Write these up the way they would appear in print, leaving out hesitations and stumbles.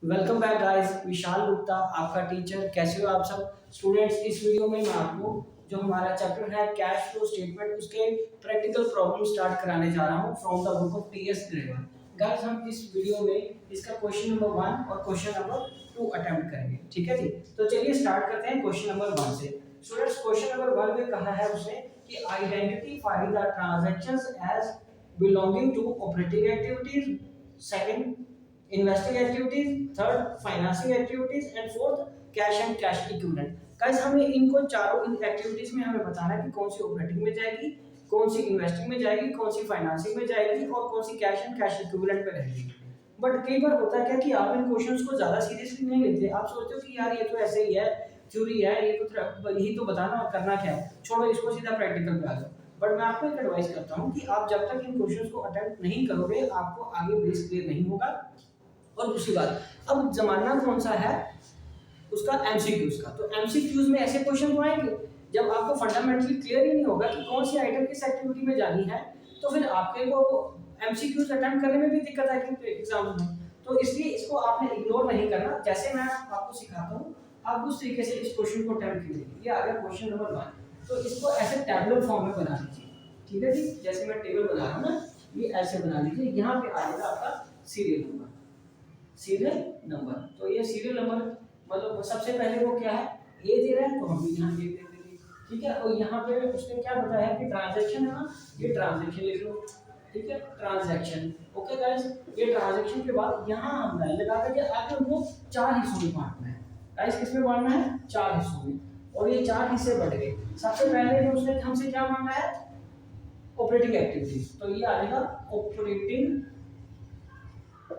Welcome back guys, Vishal Gupta आपका teacher. कैसे हो आप सब स्टूडेंट्स? इस वीडियो में मैं आपको जो हमारा चैप्टर है कैश फ्लो स्टेटमेंट उसके प्रैक्टिकल प्रॉब्लम स्टार्ट कराने जा रहा हूं from the book of TS Grewal. Guys, हम इस वीडियो में इसका क्वेश्चन नंबर 1 और क्वेश्चन नंबर 2 अटेम्प्ट करेंगे। ठीक है जी, तो चलिए स्टार्ट करते हैं क्वेश्चन नंबर 1 से। स्टूडेंट्स, क्वेश्चन नंबर 1 में कहा है उसने कि identify the transactions as belonging to operating activities, second investing activities, third financing activities and fourth cash and cash equivalent. Guys, हमें इनको चारों इन एक्टिविटीज में हमें बताना है कि कौन सी ऑपरेटिंग में जाएगी, कौन सी इन्वेस्टिंग में जाएगी, कौन सी फाइनेंसिंग में जाएगी और कौन सी कैश एंड कैश इक्विवेलेंट में रहेगी। बट कई बार होता है क्या कि आप इन क्वेश्चंस को ज्यादा सीरियसली नहीं लेते। आप सोचते हो कि यार ये तो ऐसे ही है, थ्योरी है, ये तो यही तो बताना और करना क्या है, छोड़ो इसको, सीधा प्रैक्टिकल पे आ जाओ। बट मैं आपको एक एडवाइस करता हूँ कि आप जब तक इन क्वेश्चंस को अटेम्प्ट नहीं करोगे आपको आगे बेस क्लियर नहीं होगा। और दूसरी बात, अब जमाना कौन सा है उसका, एमसीक्यूज का। तो एमसीक्यूज में ऐसे क्वेश्चन तो आएंगे जब आपको फंडामेंटली क्लियर ही नहीं होगा कि कौन सी आइटम किस एक्टिविटी में जानी है, तो फिर आपके को एमसीक्यूज अटेम्प्ट करने में भी दिक्कत आएगी एग्जाम में। तो इसलिए इसको आपने इग्नोर नहीं करना। जैसे मैं आपको सिखाता हूँ आप उस तरीके से इस क्वेश्चन को अटेम्प्ट कीजिए। ये आ गया क्वेश्चन नंबर 1। तो इसको ऐसे टैबुलर फॉर्म में बना लीजिए। ठीक है जी, जैसे मैं टेबल बना रहा हूँ ना, ये ऐसे बना लीजिए। यहाँ पे आ जाएगा आपका सीरियल नंबर, सीरियल नंबर। तो ये सीरियल नंबर मतलब सबसे पहले वो क्या है, ए दे रहा है तो हम भी यहाँ ए दे देंगे। ठीक है, और यहाँ पे उसने क्या बताया कि ट्रांजैक्शन है ना, ये ट्रांजैक्शन लिख लो। ठीक है, ट्रांजैक्शन। ओके गाइस, ये ट्रांजैक्शन के बाद यहाँ हम लाइन लगा करके आगे उनको चार हिस्सों में बांटना है। गाइस, किसमें बांटना है? चार हिस्सों में। और ये चार हिस्से बढ़ गए। सबसे पहले जो उसने हमसे क्या मांगा है, ऑपरेटिंग एक्टिविटीज। तो ये आ जाएगा ऑपरेटिंग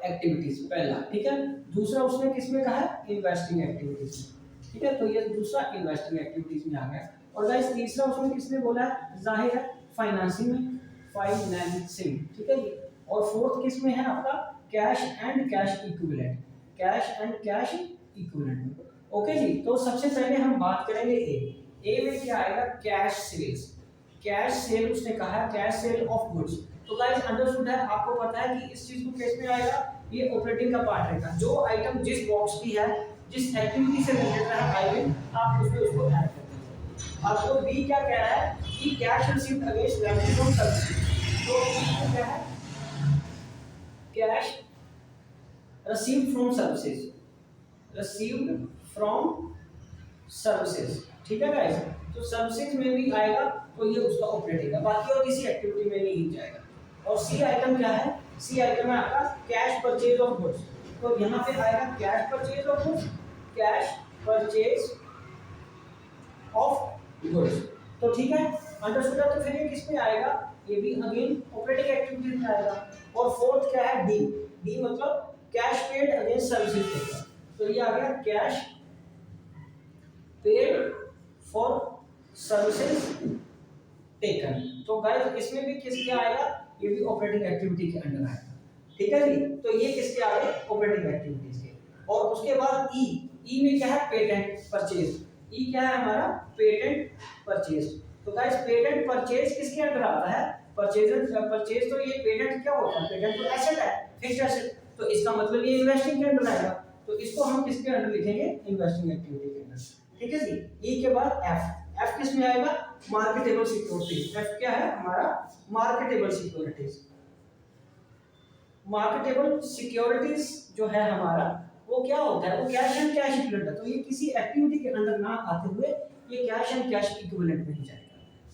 एक्टिविटीज पहला। ठीक है, दूसरा उसने किस में कहा है, इन्वेस्टिंग एक्टिविटीज में। ठीक है, तो ये दूसरा इन्वेस्टिंग एक्टिविटीज में आ गया। और गाइस तीसरा उसने किसने बोला है, जाहिर है फाइनेंसिंग में, फाइनेंसिंग। ठीक है जी। और फोर्थ किस में है आपका, cash and cash equivalent, cash and cash equivalent. Okay जी, तो सबसे पहले हम बात करेंगे ए में क्या आएगा, कैश सेल्स। कैश सेल उसने कहा है, कैश सेल ऑफ गुड्स। तो गाइस अंडरस्टूड है, आपको पता है कि इस चीज को किस में आएगा, ये ऑपरेटिंग का पार्ट रहेगा। जो आइटम जिस बॉक्स की है, जिस एक्टिविटी से रिलेटेड है आइटम, आप उसमें उसको ऐड कर दीजिए। आपको बी क्या कह रहा है कि cash received against revenue from services. तो बी क्या है, cash received from services, received from services. ठीक है गाइस, तो सर्विसेज में भी आएगा तो ये उसका ऑपरेटिंग है, बाकी और किसी एक्टिविटी में नहीं जाएगा। और सी आइटम क्या है, सी आइटम है आपका कैश परचेज ऑफ गुड्स। तो यहाँ पे आएगा cash purchase of goods, cash purchase of goods. तो ठीक है, अंडरस्टूड है। तो फिर ये किस में आएगा, ये भी अगेन ऑपरेटिंग एक्टिविटी में आएगा। और फोर्थ क्या है, डी। डी मतलब कैश पेड अगेंस्ट सर्विसेज देगा। तो ये आ गया cash paid for services taken. तो गाइस इसमें भी किसके आएगा, ये भी ऑपरेटिंग एक्टिविटी के अंडर आएगा। ठीक है जी, तो ये किसके आ गए, ऑपरेटिंग एक्टिविटीज के। और उसके बाद ई, ई में क्या है, पेटेंट परचेज। ई क्या है हमारा, पेटेंट परचेज। तो गाइस पेटेंट परचेज किसके अंडर आता है, परचेज। परचेज तो ये पेटेंट क्या होता है, पेटेंट तो एसेट है, फिक्स्ड एसेट। तो इसका मतलब ये इन्वेस्टिंग के अंडर आएगा। तो इसको हम किसके अंडर लिखेंगे, इन्वेस्टिंग एक्टिविटी के अंडर। ठीक है जी। ई के बाद एफ, एफ किस में आएगा, मार्केटेबल सिक्योरिटीज। एफ क्या है हमारा, मार्केटेबल सिक्योरिटीज। मार्केटेबल सिक्योरिटीज जो है हमारा, वो क्या होता है, वो कैश एंड कैश इक्विवेलेंट है। तो ये किसी एक्टिविटी के अंदर ना आते हुए ये कैश एंड कैश इक्विवेलेंट में ही जाएगा।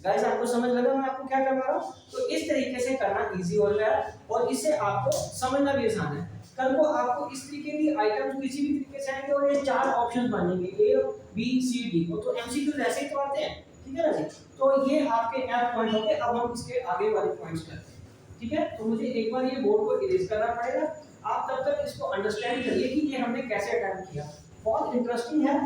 गाइस आपको समझ लगा मैं आपको क्या करवा रहा हूँ? तो इस तरीके से करना इजी हो रहा है और इससे आपको समझना भी आसान है। कल को आपको इस तरीके की आइटम्स किसी भी तरीके से आएंगे और ये चार ऑप्शंस बनेंगे, ए बी सी डी। तो एमसीक्यू ऐसे ही तो आते हैं। ठीक है ना जी, तो ये आपके एफ पॉइंट हो गए। अब हम इसके आगे वाले पॉइंट्स करते हैं। ठीक है, तो मुझे एक बार ये बोर्ड को इरेज करना पड़ेगा। आप तब तक इसको अंडरस्टैंड करिए कि ये हमने कैसे अटेम्प्ट किया। बहुत इंटरेस्टिंग है,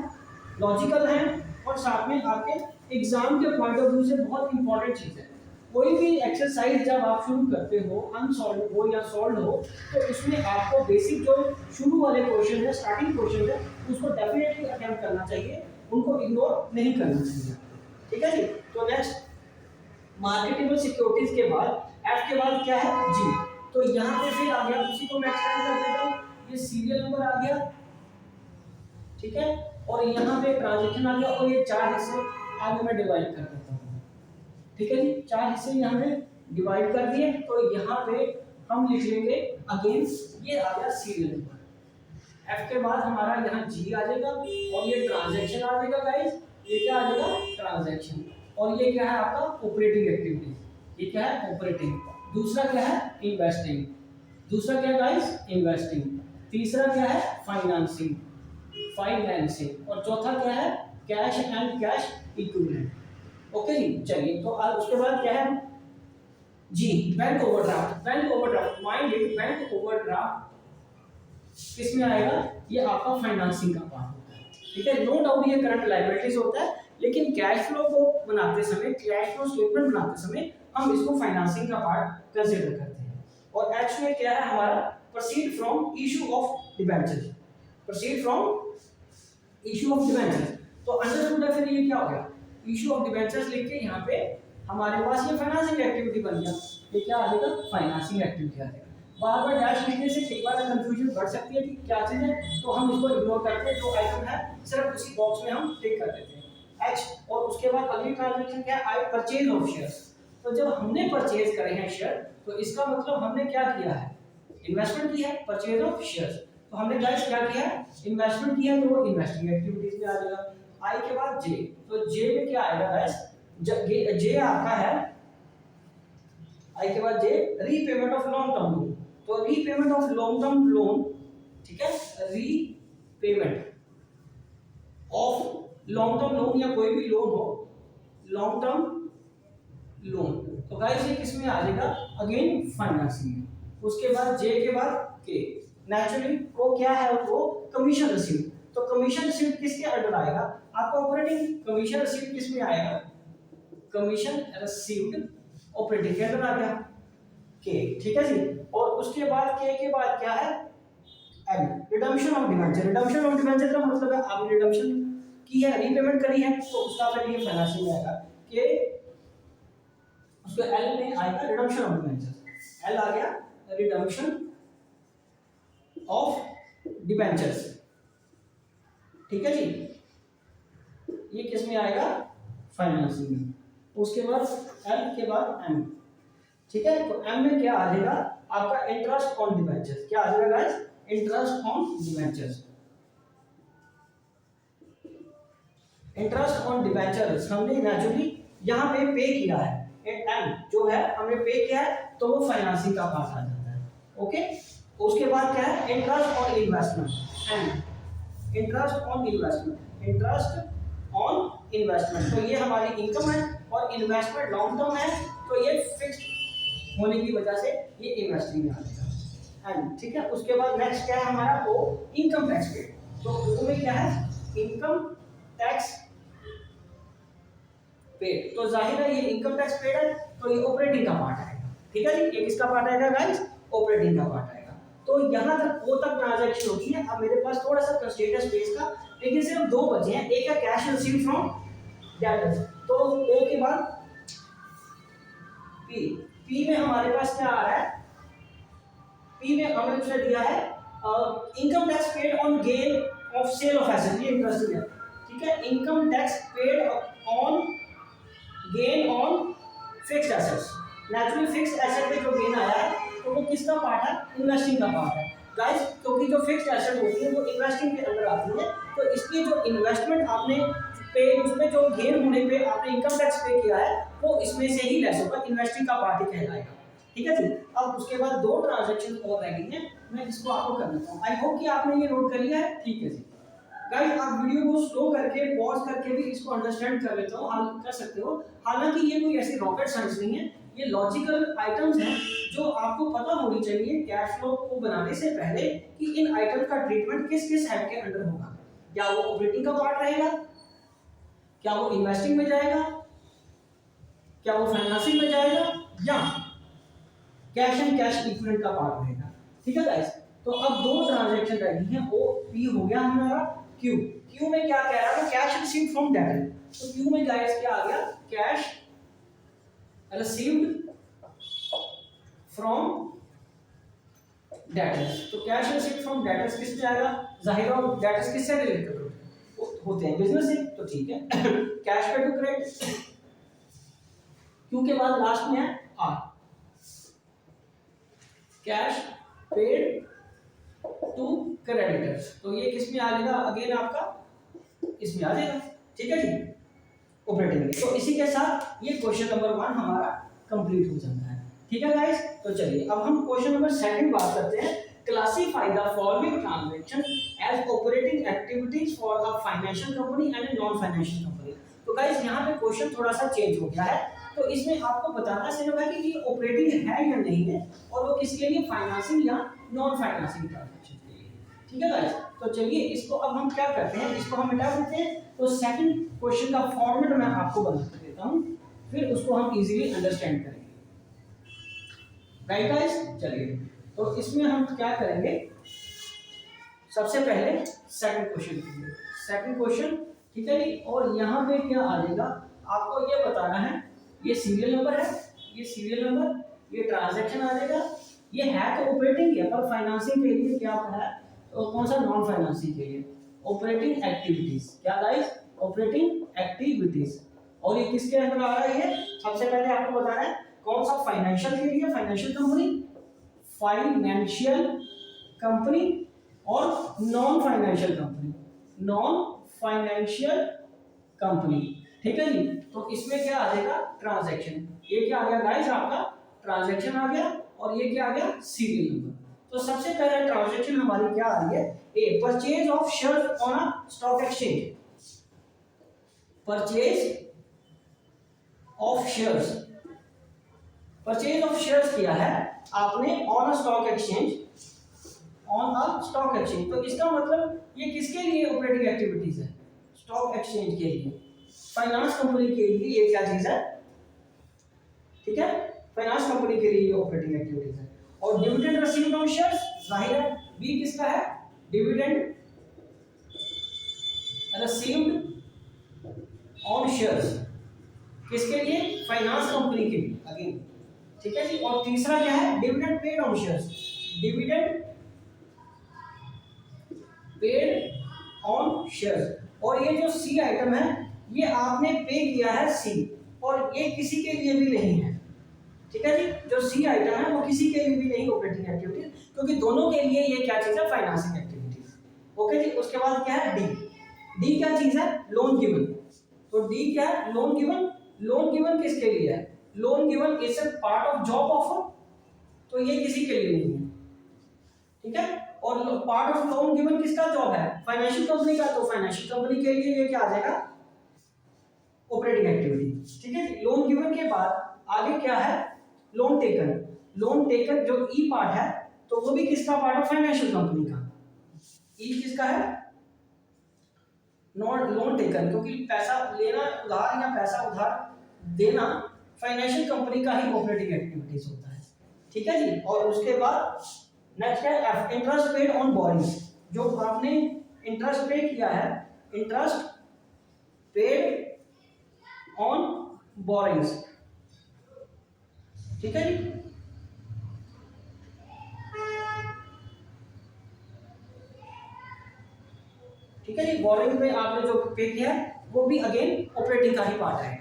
लॉजिकल है और साथ में आपके एग्जाम के पॉइंट ऑफ व्यू से बहुत इंपॉर्टेंट चीज है। कोई भी एक्सरसाइज जब आप शुरू करते हो, अनसॉल्व हो या सॉल्व हो, तो उसमें आपको बेसिक जो शुरू वाले क्वेश्चन है, स्टार्टिंग क्वेश्चन है, उसको डेफिनेटली अटेम्प्ट करना चाहिए, उनको इग्नोर नहीं करना चाहिए। ठीक है जी, तो नेक्स्ट मार्केटेबल सिक्योरिटीज के बाद एफ के बाद क्या है, जी। तो यहाँ पे फिर आ गया, उसी को मैं एक्सटेंड कर देता हूँ, ये सीरियल सीरियल नंबर आ गया, ठीक है, और यहाँ पे ट्रांजैक्शन आ गया, और ये 4 हिस्से आगे मैं डिवाइड कर देता हूँ, ठीक है जी। 4 हिस्से यहाँ पे डिवाइड कर दिए, तो यहाँ पे हम लिख लेंगे अगेन, ये आ गया सीरियल नंबर, एफ के बाद हमारा यहाँ जी आ जाएगा, और ये ट्रांजैक्शन आ जाएगा गाइस, ये क्या आ जाएगा ट्रांजैक्शन, और ये क्या है आपका ऑपरेटिंग एक्टिविटी, ये क्या है ऑपरेटिंग। दूसरा क्या है इन्वेस्टिंग, दूसरा क्या है गाइस इन्वेस्टिंग। तीसरा क्या है फाइनेंसिंग, फाइनेंसिंग, और चौथा क्या है cash and cash equivalent. Okay जी, चलिए तो उसके बाद क्या है जी bank overdraft. Bank overdraft mind it, bank overdraft किस में आएगा, ये आपका फाइनेंसिंग का पार्ट होता है, ठीक है। नो डाउट ये करंट लायबिलिटीज होता है, लेकिन कैश फ्लो को बनाते समय, कैश फ्लो स्टेटमेंट बनाते समय हम इसको फाइनेंसिंग का पार्ट कंसीडर करते हैं। और एच में क्या है हमारा proceed from issue of debentures, proceed from issue of debentures. तो अंडरस्टूड है, फिर ये क्या हो गया इशू ऑफ डिबेंचर्स लिख के यहाँ पे हमारे पास ये फाइनेंसिंग एक्टिविटी बन गया, ये क्या आ जाएगा फाइनेंसिंग एक्टिविटी आ जाएगा। बार बार डैश लिखने से कई बार कंफ्यूजन बढ़ सकती है कि क्या चीज है, तो हम इसको इग्नोर करते हैं, जो आइटम है सिर्फ उसी बॉक्स में हम टिक कर देते हैं एच। और उसके बाद अगली ट्रांजैक्शन क्या है आई परचेज ऑफ शेयर्स। तो जब हमने परचेज करे हैं शेयर, तो इसका मतलब हमने क्या किया है इन्वेस्टमेंट की है, परचेज ऑफ शेयर्स। तो हमने गाइस क्या किया है इन्वेस्टमेंट किया, तो वो इन्वेस्टिंग एक्टिविटीज में आ जाएगा। आई के बाद जे, तो जे में क्या आएगा गाइस, जे आता है आई के बाद J repayment of long term loan. तो repayment of long term loan, ठीक है, repayment of long term loan या कोई भी लोन हो, लॉन्ग टर्म लोन, तो गाइस ये किस में आ जाएगा अगेन फाइनेंसिंग में। उसके बाद जे के बाद के, नेचुरली वो क्या है वो कमीशन रिसीव। तो कमीशन रिसीव किसके अंडर आएगा आपका ऑपरेटिंग, कमीशन रिसीव किस में आएगा कमीशन रिसीव्ड ऑपरेटिंग के अंदर आ गया के, ठीक है जी। और उसके बाद के बाद क्या है M, redemption of debenture. Redemption of debenture का मतलब है आपने रिडम्पशन की है, रीपेमेंट करी है, तो उसका फिर ये फाइनेंसिंग में आएगा कि उसको एल में आएगा रिडम्पशन ऑफ डिबेंचर, एल आ गया रिडम्पशन ऑफ डिबेंचर्स, ठीक है जी। ये किस में आएगा फाइनेंसिंग में। उसके बाद एल के बाद एम, ठीक है। तो एम में क्या आ जाएगा आपका इंटरेस्ट ऑन डिबेंचर्स, क्या आ जाएगा guys interest on debentures. Interest on debentures हमने नेचुरली यहाँ पे किया है, एम जो है हमने पे किया है, तो वो फाइनेंसिंग का पार्ट आ जाता है, ओके। उसके बाद क्या है interest on investment, M interest on investment, interest on investment, तो ये हमारी इनकम है, और इन्वेस्टमेंट लॉन्ग टर्म है, तो ये फिक्स्ड होने की वजह से ये इन्वेस्टिंग में आ जाएगा एंड, ठीक है। उसके बाद नेक्स्ट क्या है हमारा वो इनकम टैक्स पेड। तो वो में क्या है इनकम टैक्स पेड, तो जाहिर है ये इनकम टैक्स पेड है, तो ये ऑपरेटिंग का पार्ट आएगा, ठीक है जी। ये किसका पार्ट आएगा गाइस ऑपरेटिंग का पार्ट आएगा। तो यहाँ तक वो तक ट्रांजैक्शन होती है। अब मेरे पास थोड़ा सा कंस्ट्रेंट है स्पेस का, लेकिन सिर्फ दो बचे हैं, एक है कैश रिसीव फ्रॉम डेटर्स, तो ओ के बाद पी, पी में हमारे पास क्या आ रहा है, पी में हमने उसे दिया है income tax paid on gain of sale of asset, ये इंटरेस्टिंग है, ठीक है। Income tax paid on gain on fixed assets, naturally fixed asset पे जो गेन आया है, तो वो किसका पार्ट है इन्वेस्टिंग का पार्ट है गाइस, क्योंकि जो फिक्स्ड एसेट होती है वो इन्वेस्टिंग के अंदर आती है, तो इसलिए जो इन्वेस्टमेंट आपने पे उसमें जो गेन होने पे आपने इनकम टैक्स पे किया है वो इसमें से ही लेस होगा, इन्वेस्टिंग का पार्ट ही कहलाएगा, ठीक है जी। अब उसके बाद दो ट्रांजैक्शन और रह गई हैं, मैं इसको आपको कर देता हूं। आई होप कि आपने ये नोट कर लिया है, ठीक है जी। गाइस आप वीडियो को स्लो करके पॉज करके भी इसको अंडरस्टैंड कर लेते हो, हल कर सकते हो। हालांकि ये कोई ऐसी रॉकेट साइंस नहीं है, ये लॉजिकल आइटम्स हैं जो आपको पता होनी चाहिए कैश फ्लो को बनाने से पहले कि इन आइटम का ट्रीटमेंट किस किस हेड के अंडर होगा, क्या वो ऑपरेटिंग का पार्ट रहेगा, क्या वो इन्वेस्टिंग में जाएगा, क्या वो फाइनेंसिंग में जाएगा, या कैश एंड कैश इक्विवेलेंट का पार्ट रहेगा, ठीक है गाइस। तो अब दो ट्रांजैक्शन रह गई हैं, ओ पी हो गया हमारा, क्यू, क्यू में क्या कह रहा है कैश रिसीव्ड फ्रॉम डेटर, तो क्यू में गाइस क्या आ गया कैश रिसीव्ड फ्रॉम डेटर्स। तो कैश रिसीव्ड फ्रॉम डेटर्स किस में आएगा? जाहिर है डेटर्स किससे रिलेटेड होते हैं? बिजनेस से। तो ठीक है कैश पे टू क्रेडिट, क्यू के बाद लास्ट में है R, cash paid to creditors. तो ये किस में आ जाएगा? अगेन आपका इसमें आ जाएगा। ठीक है जी, ऑपरेटिंग। तो इसी के साथ ये क्वेश्चन नंबर 1 हमारा कंप्लीट हो जाता है। ठीक है गाइस, तो चलिए अब हम क्वेश्चन नंबर 2 बात करते हैं। Classify the following transaction as operating activities for a financial company and a non financial company. तो गाइस यहाँ पे क्वेश्चन थोड़ा सा चेंज हो गया है। तो इसमें आपको बताना सिर्फ है कि ये ऑपरेटिंग है या नहीं है, और वो किसके लिए? फाइनेंसिंग या नॉन फाइनेंसिंग ट्रांजैक्शन के लिए। ठीक है गाइस, तो चलिए इसको अब हम क्या करते हैं, इसको हम मिटा देते हैं। तो सेकंड क्वेश्चन का फॉर्मेट मैं आपको बना कर देता हूं, फिर उसको हम इजीली अंडरस्टैंड करेंगे। राइट गाइस, चलिए तो इसमें हम क्या करेंगे, सबसे पहले सेकंड क्वेश्चन। ठीक है जी, और यहाँ पे क्या आ जाएगा आपको ये बताना है। ये सीरियल नंबर है, ये सीरियल नंबर, ये ट्रांजैक्शन आ जाएगा। ये है तो ऑपरेटिंग है, पर फाइनेंसिंग के लिए क्या है? तो कौन सा? नॉन फाइनेंसिंग के लिए ऑपरेटिंग एक्टिविटीज। क्या गाइस? Operating activities. और ये किसके अंदर आ रहा है? सबसे पहले आपको बताना है कौन सा? फाइनेंशियल के लिए, फाइनेंशियल कंपनी और नॉन फाइनेंशियल कंपनी। ठीक है जी, तो इसमें क्या आ जाएगा? ट्रांजैक्शन। ये क्या आ गया गाइस? आपका ट्रांजैक्शन आ गया, और ये क्या आ गया? Serial number. तो सबसे पहले ट्रांजैक्शन हमारी क्या आ रही है? A, purchase of shares on a stock exchange. Purchase of shares किया है आपने ऑन अ स्टॉक एक्सचेंज। तो इसका मतलब ये किसके लिए ऑपरेटिंग एक्टिविटीज है? स्टॉक एक्सचेंज के लिए, फाइनेंस कंपनी के लिए ये क्या चीज है? ठीक है, फाइनेंस कंपनी के लिए ऑपरेटिंग एक्टिविटीज है। और डिविडेंड रिसीव्ड ऑन शेयर्स, जाहिर है बी किसका है? डिविडेंड रिसीव्ड ऑन शेयर्स, किसके लिए? फाइनेंस कंपनी के लिए अगेन। ठीक है जी, और तीसरा क्या है? Dividend paid on shares, dividend paid on shares. और ये जो सी आइटम है ये आपने पे किया है सी, और ये किसी के लिए भी नहीं है। ठीक है जी, जो सी आइटम है वो किसी के लिए भी नहीं ऑपरेटिंग एक्टिविटीज, क्योंकि दोनों के लिए ये क्या चीज है? Financing activities. ओके जी, उसके बाद क्या है? डी क्या चीज है? Loan given. तो डी क्या है? लोन गिवन किसके लिए है? Loan given is a part of job offer, तो ये किसी के लिए नहीं है। ठीक है, और पार्ट ऑफ लोन गिवन किसका जॉब है? फाइनेंशियल कंपनी का। तो फाइनेंशियल कंपनी के लिए ये क्या आ जाएगा? Operating activity. ठीक है, लोन गिवन के बाद आगे क्या है? लोन टेकन जो ई पार्ट है, तो वो भी किसका पार्ट है? फाइनेंशियल कंपनी का। ई किसका है? नॉट लोन टेकन, क्योंकि पैसा लेना उधार या पैसा उधार देना फाइनेंशियल कंपनी का ही ऑपरेटिंग एक्टिविटीज होता है। ठीक है जी, और उसके बाद नेक्स्ट है इंटरेस्ट पेड ऑन बोरिंग्स। जो आपने इंटरेस्ट पे किया है, इंटरेस्ट पेड ऑन बोरिंग्स। ठीक है जी, ठीक है जी, बोरिंग में आपने जो पे किया है वो भी अगेन ऑपरेटिंग का ही पार्ट है।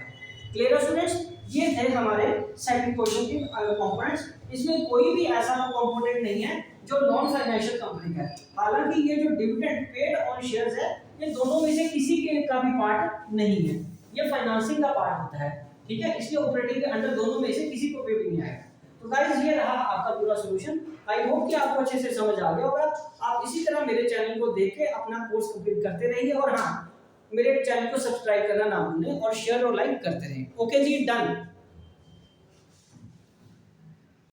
क्लियर है स्टूडेंट्स? ये थे हमारे सेकंड क्वेश्चन के कंपोनेंट्स। इसमें कोई भी ऐसा कंपोनेंट नहीं है जो नॉन फाइनेंशियल कंपनी का है। हालांकि ये जो डिविडेंड पेड ऑन शेयर्स है, ये दोनों में से किसी के का भी पार्ट नहीं है, ये फाइनेंसिंग का पार्ट होता है। ठीक है, इसलिए ऑपरेटिंग के अंडर दोनों में से किसी को भी नहीं आएगा। तो गाइस ये रहा आपका पूरा सॉल्यूशन। आई होप कि आपको अच्छे से समझ आ गया होगा। आप इसी तरह मेरे चैनल को देख के अपना कोर्स कंप्लीट करते रहिए, और हाँ, मेरे चैनल को सब्सक्राइब करना ना भूलें, और शेयर और लाइक करते रहें। ओके जी, डन।